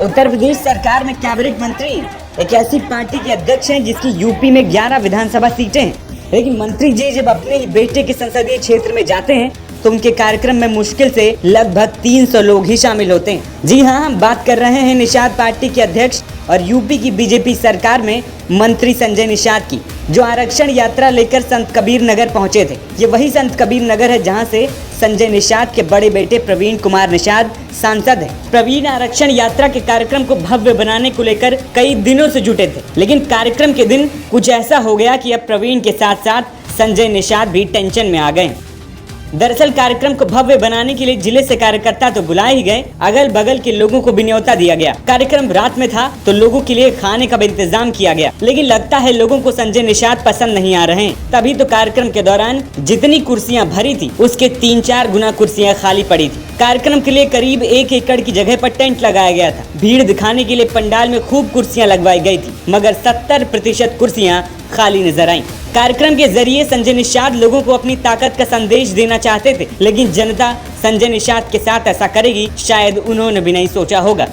उत्तर प्रदेश सरकार में कैबिनेट मंत्री एक ऐसी पार्टी के अध्यक्ष हैं जिसकी यूपी में 11 विधानसभा सीटें हैं, लेकिन मंत्री जी जब अपने ही बेटे के संसदीय क्षेत्र में जाते हैं तो उनके कार्यक्रम में मुश्किल से लगभग 300 लोग ही शामिल होते हैं। जी हाँ, हम बात कर रहे हैं निषाद पार्टी के अध्यक्ष और यूपी की बीजेपी सरकार में मंत्री संजय निषाद की, जो आरक्षण यात्रा लेकर संत कबीर नगर पहुंचे थे। ये वही संत कबीर नगर है जहां से संजय निषाद के बड़े बेटे प्रवीण कुमार निषाद सांसद हैं। प्रवीण आरक्षण यात्रा के कार्यक्रम को भव्य बनाने को लेकर कई दिनों से जुटे थे, लेकिन कार्यक्रम के दिन कुछ ऐसा हो गया कि अब प्रवीण के साथ साथ संजय निषाद भी टेंशन में आ गए। दरअसल कार्यक्रम को भव्य बनाने के लिए जिले से कार्यकर्ता तो बुलाए ही गए, अगल बगल के लोगों को भी न्योता दिया गया। कार्यक्रम रात में था तो लोगों के लिए खाने का भी इंतजाम किया गया, लेकिन लगता है लोगों को संजय निषाद पसंद नहीं आ रहे हैं। तभी तो कार्यक्रम के दौरान जितनी कुर्सियां भरी थी उसके 3-4 गुना कुर्सियां खाली पड़ी थी। कार्यक्रम के लिए करीब 1 एकड़ की जगह पर टेंट लगाया गया था। भीड़ दिखाने के लिए पंडाल में खूब कुर्सियां लगवाई गई थी, मगर 70% कुर्सियां खाली नजर आईं। कार्यक्रम के जरिए संजय निषाद लोगों को अपनी ताकत का संदेश देना चाहते थे, लेकिन जनता संजय निषाद के साथ ऐसा करेगी शायद उन्होंने भी नहीं सोचा होगा।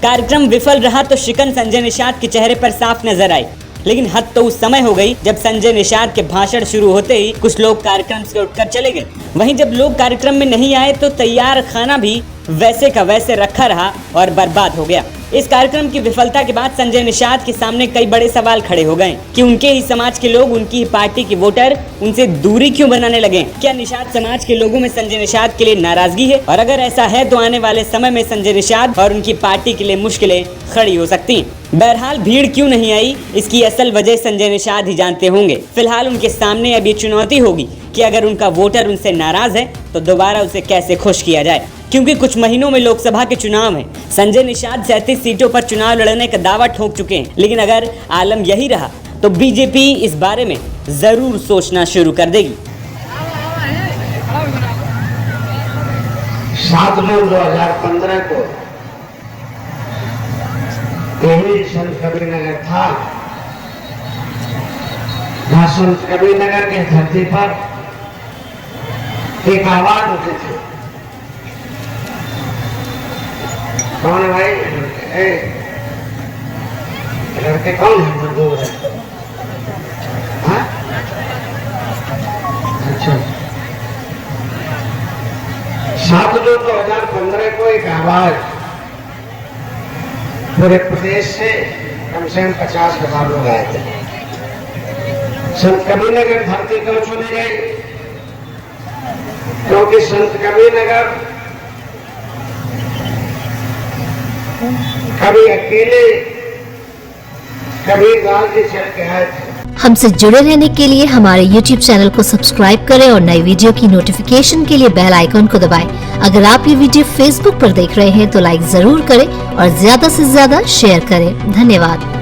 कार्यक्रम विफल रहा तो शिकन संजय निषाद के चेहरे पर साफ नजर आई, लेकिन हद तो उस समय हो गई जब संजय निषाद के भाषण शुरू होते ही कुछ लोग कार्यक्रम से उठकर चले गए। वहीं जब लोग कार्यक्रम में नहीं आए तो तैयार खाना भी वैसे का वैसे रखा रहा और बर्बाद हो गया। इस कार्यक्रम की विफलता के बाद संजय निषाद के सामने कई बड़े सवाल खड़े हो गए कि उनके ही समाज के लोग, उनकी ही पार्टी के वोटर उनसे दूरी क्यों बनाने लगे। क्या निषाद समाज के लोगों में संजय निषाद के लिए नाराजगी है? और अगर ऐसा है तो आने वाले समय में संजय निषाद और उनकी पार्टी के लिए मुश्किलें खड़ी हो सकती हैं। बहरहाल भीड़ क्यों नहीं आई, इसकी असल वजह संजय निषाद ही जानते होंगे। फिलहाल उनके सामने अब ये चुनौती होगी कि अगर उनका वोटर उनसे नाराज है तो दोबारा उसे कैसे खुश किया जाए, क्योंकि कुछ महीनों में लोकसभा के चुनाव हैं। संजय निषाद 37 सीटों पर चुनाव लड़ने का दावा ठोक चुके हैं, लेकिन अगर आलम यही रहा तो बीजेपी इस बारे में जरूर सोचना शुरू कर देगी। 7 जून 2015 को यही संत कबीर नगर था, जहाँ संत कबीर नगर के धरती पर एक आवाज उठी थी। कौन है भाई? लड़के कौन है जो दूर है? हाँ? अच्छा, 7 जून 2015 को एक आवाज पूरे प्रदेश से कम से कम 50,000 लोग आए थे। संत कबीर नगर धरती क्यों चुनी गई? क्योंकि संत कबीर नगर कभी अकेले कभी गांव से चल के आए थे। हमसे जुड़े रहने के लिए हमारे YouTube चैनल को सब्सक्राइब करें और नई वीडियो की नोटिफिकेशन के लिए बेल आइकन को दबाएं। अगर आप ये वीडियो Facebook पर देख रहे हैं तो लाइक जरूर करें और ज्यादा से ज्यादा शेयर करें। धन्यवाद।